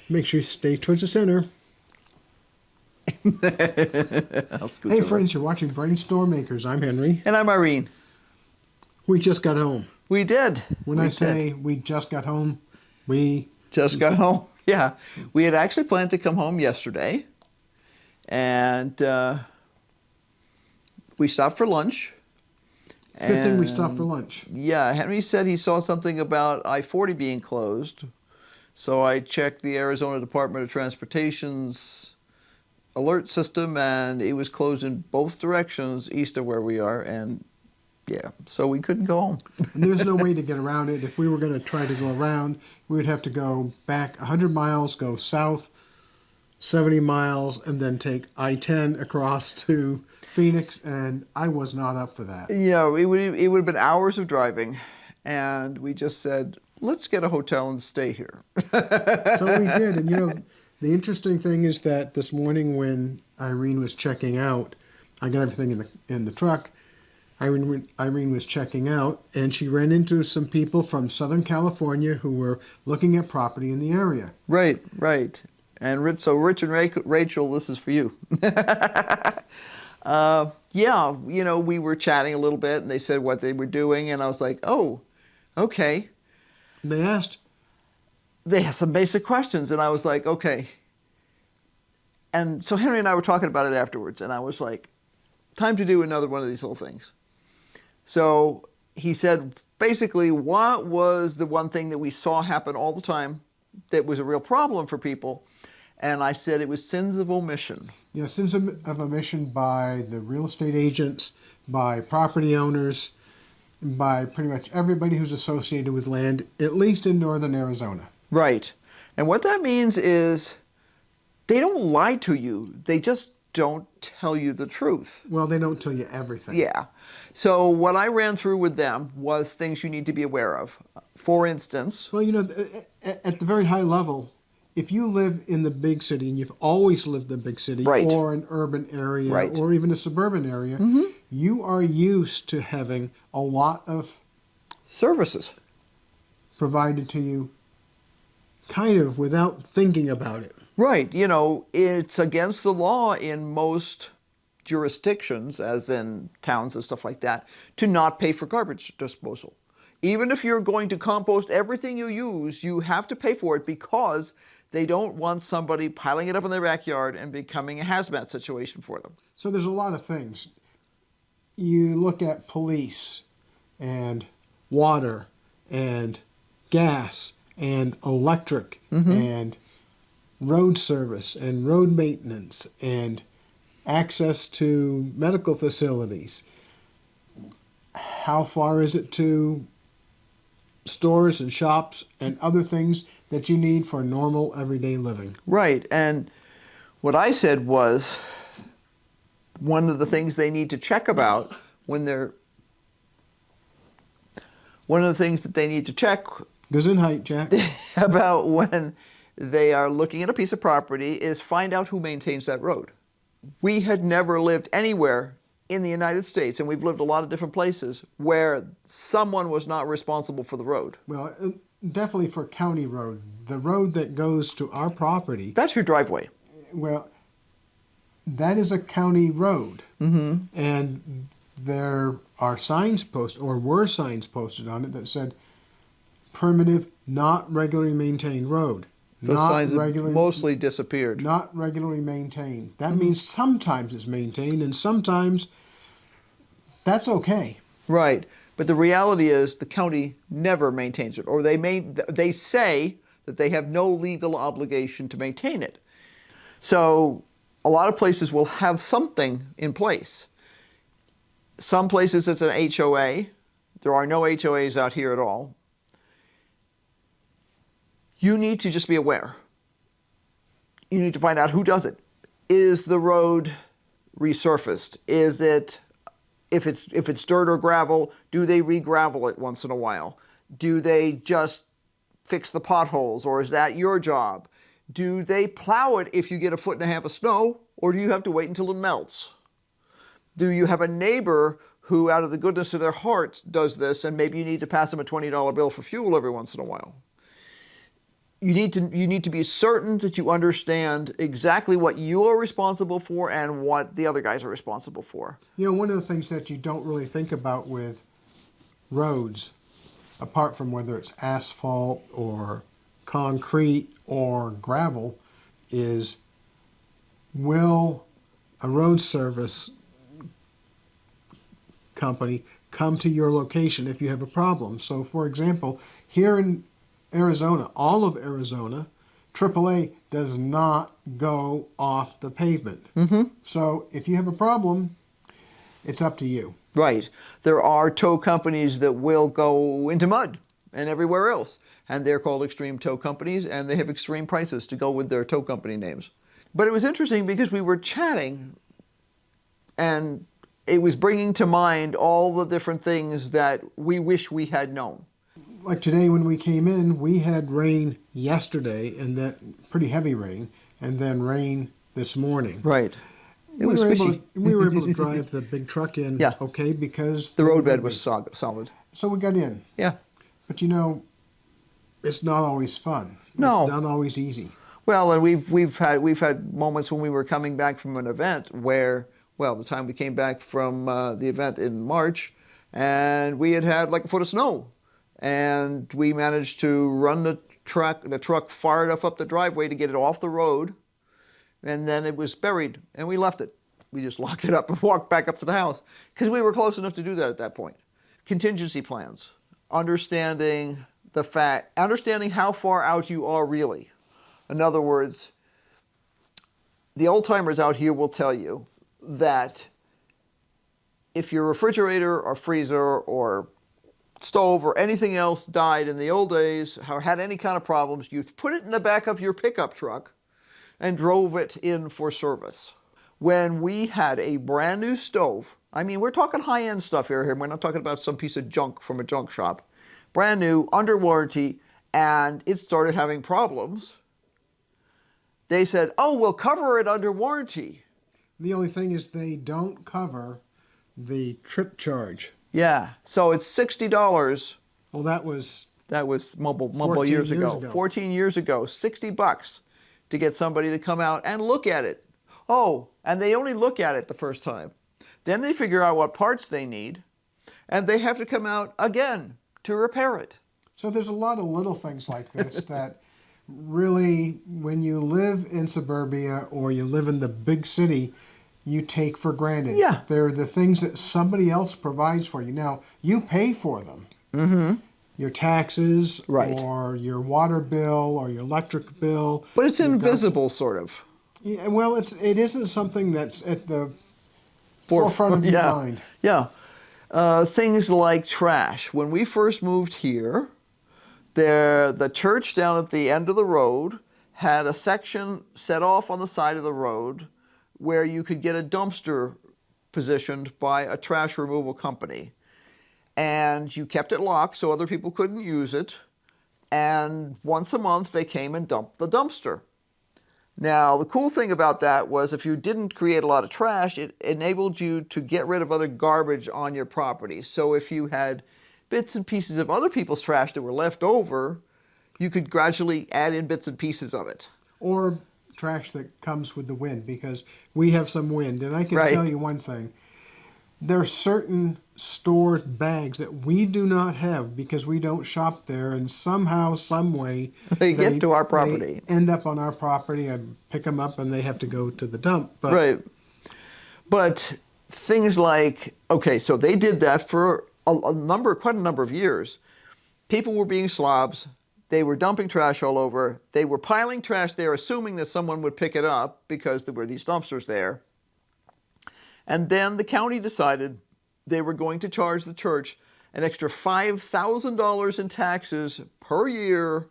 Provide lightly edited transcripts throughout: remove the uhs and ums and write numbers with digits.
Make sure you stay towards the center. Hey friends, you're watching BrainStormAcres. I'm Henry. And I'm Irene. We just got home. We did. When I say we just got home, we just got home. Yeah. We had actually planned to come home yesterday. And we stopped for lunch. Good thing we stopped for lunch. Yeah. Henry said he saw something about I-40 being closed. So I checked the Arizona Department of Transportation's alert system, and it was closed in both directions east of where we are, and yeah, so we couldn't go home. And there's no way to get around it. If we were going to try to go around, we would have to go back 100 miles, go south 70 miles, and then take I-10 across to Phoenix, and I was not up for that. Yeah, it would have been hours of driving, and we just said, let's get a hotel and stay here. So we did, and you know, the interesting thing is that this morning when Irene was checking out, I got everything in the truck. Irene was checking out, and she ran into some people from Southern California who were looking at property in the area. Right, right. And so Rich and Rachel, this is for you. Yeah, you know, we were chatting a little bit, and they said what they were doing, and I was like, oh, okay. They asked some basic questions, and I was like, okay. And so Henry and I were talking about it afterwards, and I was like, time to do another one of these little things. So he said, basically, what was the one thing that we saw happen all the time that was a real problem for people? And I said it was sins of omission. Yeah, sins of omission by the real estate agents, by property owners, by pretty much everybody who's associated with land, at least in northern Arizona. Right. And what that means is they don't lie to you. They just don't tell you the truth. Well, they don't tell you everything. Yeah. So what I ran through with them was things you need to be aware of. For instance... Well, you know, at the very high level, if you live in the big city, and you've always lived in a big city, right, or an urban area, right, or even a suburban area, you are used to having a lot of services provided to you kind of without thinking about it. Right. You know, it's against the law in most jurisdictions, as in towns and stuff like that, to not pay for garbage disposal. Even if you're going to compost everything you use, you have to pay for it because they don't want somebody piling it up in their backyard and becoming a hazmat situation for them. So there's a lot of things. You look at police and water and gas and electric and road service and road maintenance and access to medical facilities. How far is it to stores and shops and other things that you need for normal everyday living? Right. And what I said was one of the things they need to check about when they're... One of the things that they need to check... Goes in height, Jack. ...about when they are looking at a piece of property is find out who maintains that road. We had never lived anywhere in the United States, and we've lived a lot of different places, where someone was not responsible for the road. Well, definitely for county road. The road that goes to our property... That's your driveway. Well, that is a county road. And there are signs posted, or were signs posted on it that said, permanent, not regularly maintained road. Those signs have mostly disappeared. Not regularly maintained. That means sometimes it's maintained, and sometimes that's okay. Right. But the reality is the county never maintains it, or they say that they have no legal obligation to maintain it. So a lot of places will have something in place. Some places it's an HOA. There are no HOAs out here at all. You need to just be aware. You need to find out who does it. Is the road resurfaced? Is it, if it's dirt or gravel, do they re-gravel it once in a while? Do they just fix the potholes, or is that your job? Do they plow it if you get 1.5 feet of snow, or do you have to wait until it melts? Do you have a neighbor who, out of the goodness of their heart, does this, and maybe you need to pass them a $20 bill for fuel every once in a while? you need to be certain that you understand exactly what you are responsible for and what the other guys are responsible for. You know, one of the things that you don't really think about with roads, apart from whether it's asphalt or concrete or gravel, is will a road service company come to your location if you have a problem? So, for example, here in Arizona, all of Arizona, AAA does not go off the pavement. So if you have a problem, it's up to you. Right. There are tow companies that will go into mud and everywhere else, and they're called extreme tow companies, and they have extreme prices to go with their tow company names. But it was interesting because we were chatting, and it was bringing to mind all the different things that we wish we had known. Like today when we came in, we had rain yesterday, and that pretty heavy rain, and then rain this morning. Right. It We was were able squishy. to, we were able to drive the big truck in Yeah. okay because The roadbed was solid. So we got in. Yeah. But you know, it's not always fun. No. It's not always easy. Well, and we've had moments when we were coming back from an event where, well, the time we came back from the event in March, and we had like a foot of snow, and we managed to run the truck far enough up the driveway to get it off the road, and then it was buried, and we left it. We just locked it up and walked back up to the house because we were close enough to do that at that point. Contingency plans, understanding how far out you are really. In other words, the old timers out here will tell you that if your refrigerator or freezer or stove or anything else died in the old days or had any kind of problems, you put it in the back of your pickup truck and drove it in for service. When we had a brand new stove, I mean, we're talking high-end stuff here. We're not talking about some piece of junk from a junk shop. Brand new, under warranty, and it started having problems. They said, oh, we'll cover it under warranty. The only thing is they don't cover the trip charge. Yeah, so it's $60. Well, that was mumble 14 years years ago. ago. 14 years ago, $60 to get somebody to come out and look at it. Oh, and they only look at it the first time. Then they figure out what parts they need, and they have to come out again to repair it. So there's a lot of little things like this that really, when you live in suburbia or you live in the big city, you take for granted. Yeah. They're the things that somebody else provides for you. Now, you pay for them. Mm-hmm. Your taxes, Right. or your water bill, or your electric bill. But it's You've got- invisible, sort of. Yeah, well, it isn't something that's at the forefront of your yeah. mind. Yeah. Things like trash. When we first moved here, the church down at the end of the road had a section set off on the side of the road where you could get a dumpster positioned by a trash removal company. And you kept it locked so other people couldn't use it. And once a month they came and dumped the dumpster. Now, the cool thing about that was if you didn't create a lot of trash, it enabled you to get rid of other garbage on your property. So if you had bits and pieces of other people's trash that were left over, you could gradually add in bits and pieces of it. Or trash that comes with the wind, because we have some wind. And I can Right. tell you one thing. There are certain stores' bags that we do not have because we don't shop there, and somehow, some way, They get to our property. They end up on our property. I pick them up, and they have to go to the dump. But Right. But things like, okay, so they did that for quite a number of years. People were being slobs. They were dumping trash all over. They were piling trash there, assuming that someone would pick it up because there were these dumpsters there. And then the county decided they were going to charge the church an extra $5,000 in taxes per year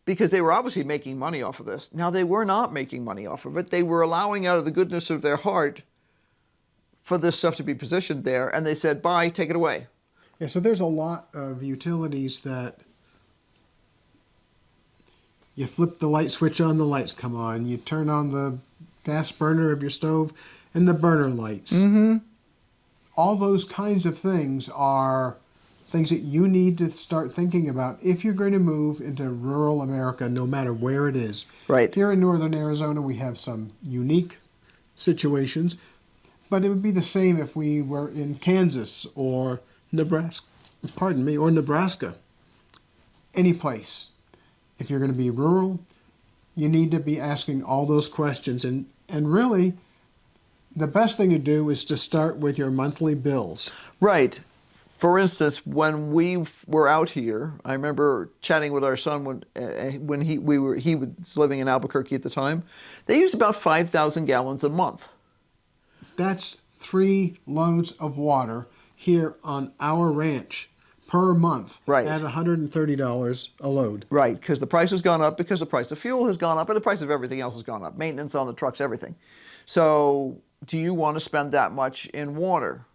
because they were obviously making money off of this. Now, they were not making money off of it. They were allowing out of the goodness of their heart for this stuff to be positioned there. And they said, bye, take it away. yeah, so there's a lot of utilities that you flip the light switch on, the lights come on. You turn on the gas burner of your stove, and the burner lights. Mm-hmm. All those kinds of things are things that you need to start thinking about if you're going to move into rural America, no matter where it is. Right. Here in northern Arizona, we have some unique situations, but it would be the same if we were in Kansas or Nebraska, or Nebraska. Any place. If you're going to be rural, you need to be asking all those questions. And really, the best thing to do is to start with your monthly bills. Right. For instance, when we were out here, I remember chatting with our son when he was living in Albuquerque at the time. They used about 5,000 gallons a month. That's 3 loads of water here on our ranch per month, right, at $130 a load. Right, because the price has gone up, because the price of fuel has gone up, and the price of everything else has gone up. Maintenance on the trucks, everything. So do you want to spend that much in water?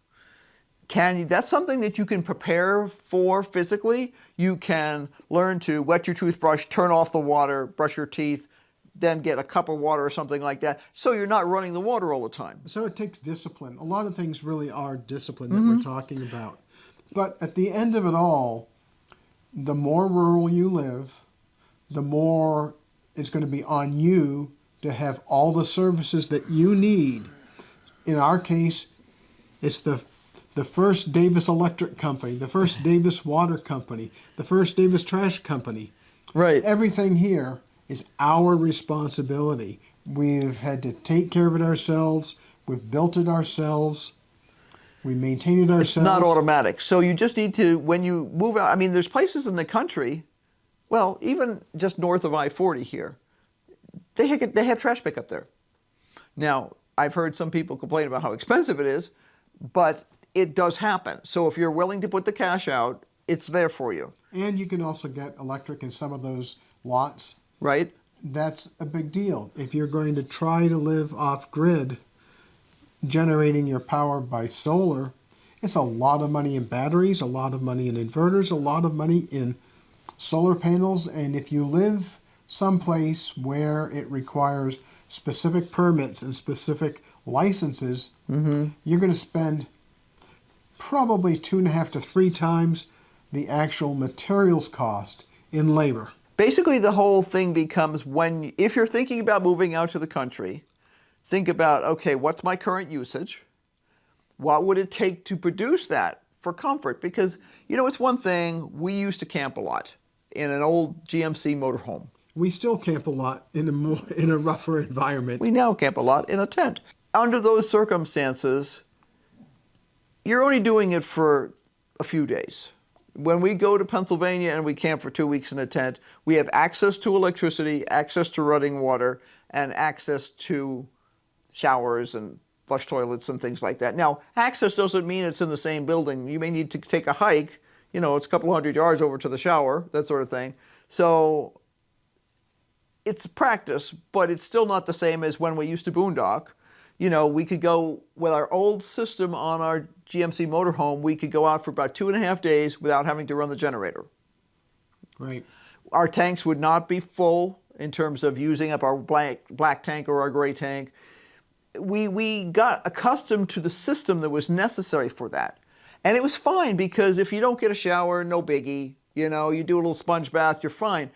That's something that you can prepare for physically. You can learn to wet your toothbrush, turn off the water, brush your teeth, then get a cup of water or something like that, so you're not running the water all the time. So it takes discipline. A lot of things really are discipline that we're talking about. But at the end of it all, the more rural you live, the more it's going to be on you to have all the services that you need. In our case, it's the first Davis Electric Company, the first Davis Water Company, the first Davis Trash Company. Right. Everything here is our responsibility. We've had to take care of it ourselves. We've built it ourselves. We maintain it ourselves. It's not automatic. So you just need to, when you move out, I mean, there's places in the country, well, even just north of I-40 here, they have trash pickup there. Now, I've heard some people complain about how expensive it is, but it does happen. So if you're willing to put the cash out, it's there for you. And you can also get electric in some of those lots. Right. That's a big deal. If you're going to try to live off-grid, generating your power by solar, it's a lot of money in batteries, a lot of money in inverters, a lot of money in solar panels. And if you live someplace where it requires specific permits and specific licenses, you're going to spend probably 2.5 to 3 times the actual materials cost in labor. Basically, the whole thing becomes if you're thinking about moving out to the country, think about, okay, what's my current usage? What would it take to produce that for comfort? Because, it's one thing, we used to camp a lot in an old GMC motorhome. We still camp a lot in a rougher environment. We now camp a lot in a tent. Under those circumstances, you're only doing it for a few days. When we go to Pennsylvania and we camp for 2 weeks in a tent, we have access to electricity, access to running water, and access to showers and flush toilets and things like that. Now, access doesn't mean it's in the same building. You may need to take a hike. It's a couple hundred yards over to the shower, that sort of thing. So it's practice, but it's still not the same as when we used to boondock. We could go with our old system on our GMC motorhome, we could go out for about 2.5 days without having to run the generator. Right. Our tanks would not be full in terms of using up our black tank or our gray tank. We got accustomed to the system that was necessary for that. And it was fine, because if you don't get a shower, no biggie. You do a little sponge bath, you're fine.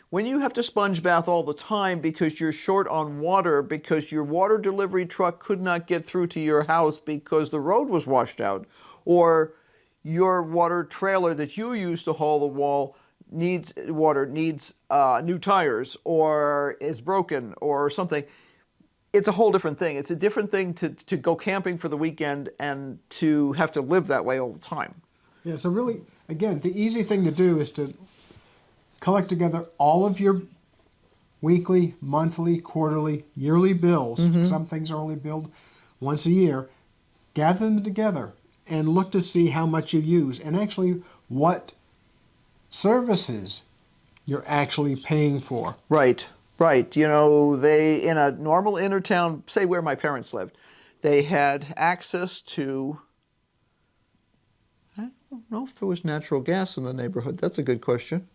When you have to sponge bath all the time because you're short on water, because your water delivery truck could not get through to your house because the road was washed out, or your water trailer that you use to haul the wall needs new tires, or is broken, or something, it's a whole different thing. It's a different thing to go camping for the weekend and to have to live that way all the time. Yeah, so really, again, the easy thing to do is to collect together all of your weekly, monthly, quarterly, yearly bills. Some things are only billed once a year. Gather them together and look to see how much you use, and actually what services you're actually paying for. Right. They, in a normal inner town, say where my parents lived, they had access to, I don't know if there was natural gas in the neighborhood. That's a good question.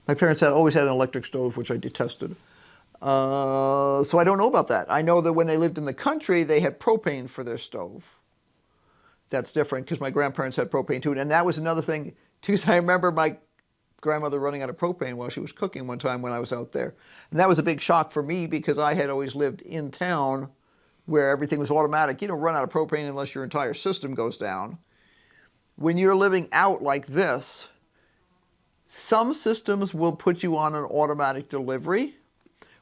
My parents always had an electric stove, which I detested. So I don't know about that. I know that when they lived in the country, they had propane for their stove. that's different because my grandparents had propane too. And that was another thing, too. I remember my grandmother running out of propane while she was cooking one time when I was out there. And that was a big shock for me because I had always lived in town where everything was automatic. You don't run out of propane unless your entire system goes down. When you're living out like this, some systems will put you on an automatic delivery.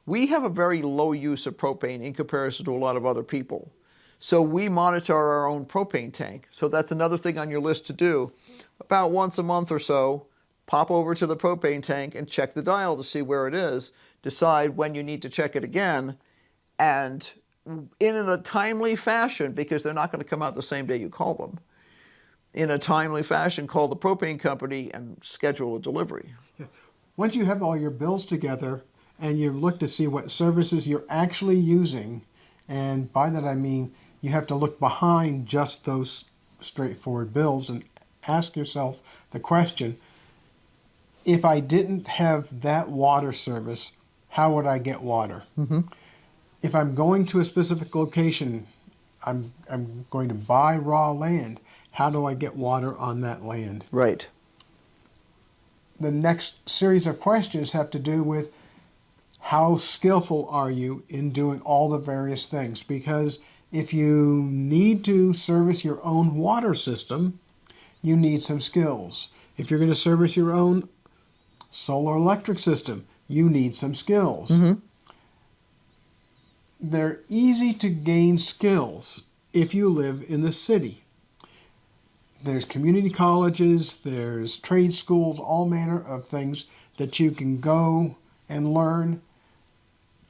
We have a very low use of propane in comparison to a lot of other people. So we monitor our own propane tank. So that's another thing on your list to do. About once a month or so, pop over to the propane tank and check the dial to see where it is. Decide when you need to check it again. And in a timely fashion, because they're not going to come out the same day you call them, in a timely fashion, call the propane company and schedule a delivery. Yeah. Once you have all your bills together and you look to see what services you're actually using, and by that I mean you have to look behind just those straightforward bills and ask yourself the question, if I didn't have that water service, how would I get water? Mm-hmm. If I'm going to a specific location, I'm going to buy raw land, how do I get water on that land? Right. The next series of questions have to do with how skillful are you in doing all the various things? Because if you need to service your own water system, you need some skills. If you're going to service your own solar electric system, you need some skills. Mm-hmm. They're easy to gain skills if you live in the city. There's community colleges, there's trade schools, all manner of things that you can go and learn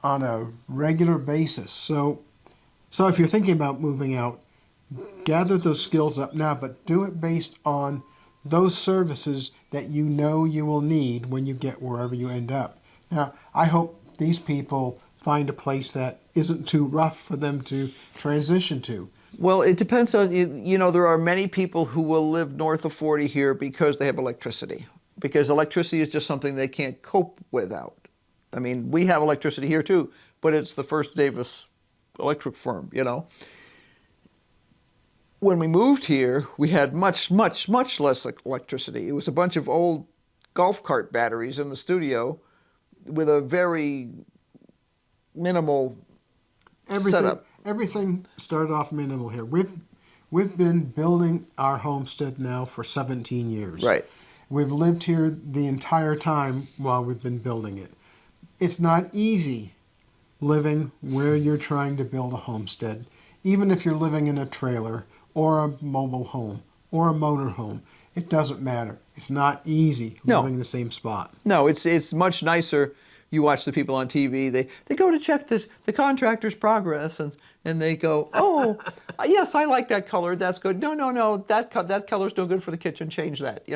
on a regular basis. So if you're thinking about moving out, gather those skills up now, but do it based on those services that you know you will need when you get wherever you end up. Now, I hope these people find a place that isn't too rough for them to transition to. Well, it depends on, there are many people who will live north of 40 here because they have electricity. Because electricity is just something they can't cope without. I mean, we have electricity here too, but it's the First Davis electric firm, When we moved here, we had much, much, much less electricity. It was a bunch of old golf cart batteries in the studio with a very minimal setup. Everything started off minimal here. We've been building our homestead now for 17 years. Right. We've lived here the entire time while we've been building it. It's not easy living where you're trying to build a homestead, even if you're living in a trailer or a mobile home or a motor home. It doesn't matter. It's not easy living in the same spot. No, it's much nicer. You watch the people on TV, they go to check the contractor's progress, and they go, oh, yes, I like that color, that's good. No, that color's no good for the kitchen, change that,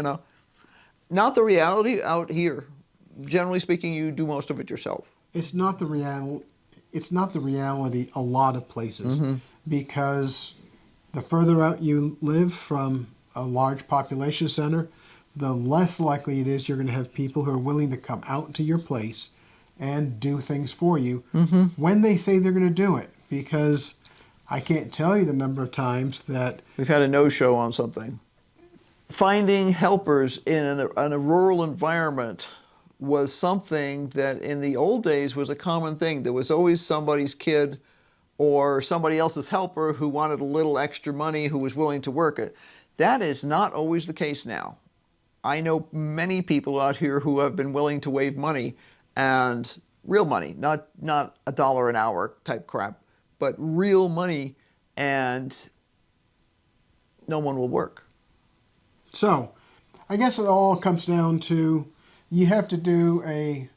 Not the reality out here. Generally speaking, you do most of it yourself. It's not the reality a lot of places, because the further out you live from a large population center, the less likely it is you're going to have people who are willing to come out to your place and do things for you when they say they're going to do it. Because I can't tell you the number of times that we've had a no-show on something. Finding helpers in a rural environment was something that in the old days was a common thing. There was always somebody's kid or somebody else's helper who wanted a little extra money, who was willing to work it. That is not always the case now. I know many people out here who have been willing to waive money, and real money, not $1 an hour type crap, but real money, and no one will work. So, I guess it all comes down to you have to do a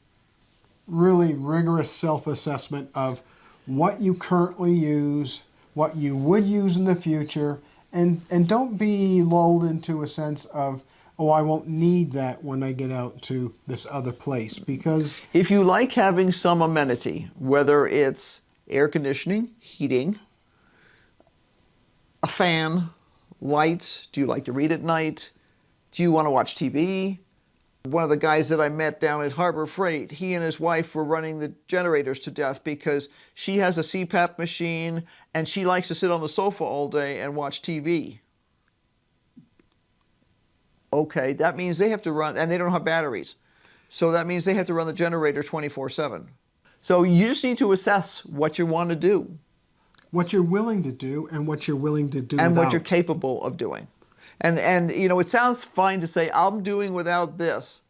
really rigorous self-assessment of what you currently use, what you would use in the future, and don't be lulled into a sense of, oh, I won't need that when I get out to this other place. Because if you like having some amenity, whether it's air conditioning, heating, a fan, lights, do you like to read at night? Do you want to watch TV? One of the guys that I met down at Harbor Freight, he and his wife were running the generators to death because she has a CPAP machine and she likes to sit on the sofa all day and watch TV. Okay, that means they have to run, and they don't have batteries. So that means they have to run the generator 24/7. So you just need to assess what you want to do. What you're willing to do and what you're willing to do And without. what you're capable of doing. And you know, it sounds fine to say, I'm doing without this.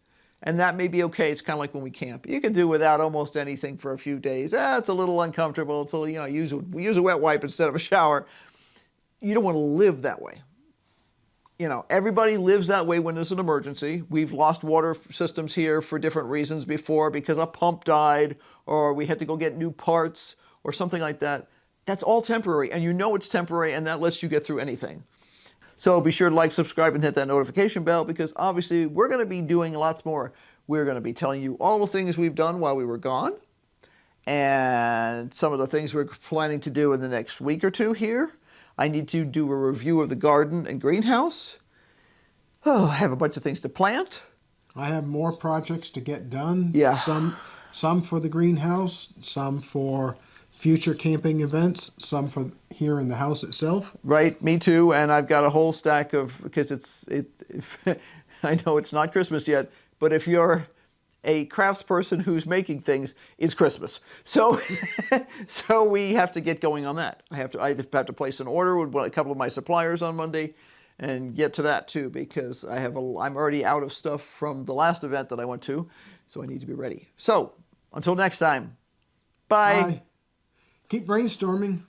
And that may be okay. It's kind of like when we camp. You can do without almost anything for a few days. It's a little uncomfortable. It's a, you know, we use a wet wipe instead of a shower. You don't want to live that way. You know, everybody lives that way when there's an emergency. We've lost water systems here for different reasons before because a pump died or we had to go get new parts or something like that. That's all temporary, and you know it's temporary, and that lets you get through anything. So be sure to like, subscribe, and hit that notification bell because obviously we're going to be doing lots more. We're going to be telling you all the things we've done while we were gone and some of the things we're planning to do in the next week or two here. I need to do a review of the garden and greenhouse. Oh, I have a bunch of things to plant. I have more projects to get done. Yeah. Some for the greenhouse, some for future camping events, some for here in the house itself. Right, me too. And I've got a whole stack of, because I know it's not Christmas yet, but if you're a craftsperson who's making things, it's Christmas. So, so we have to get going on that. I have to place an order with a couple of my suppliers on Monday, and get to that too because I'm already out of stuff from the last event that I went to, so I need to be ready. So until next time, bye. Bye. Keep brainstorming.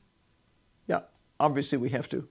Yeah, obviously we have to.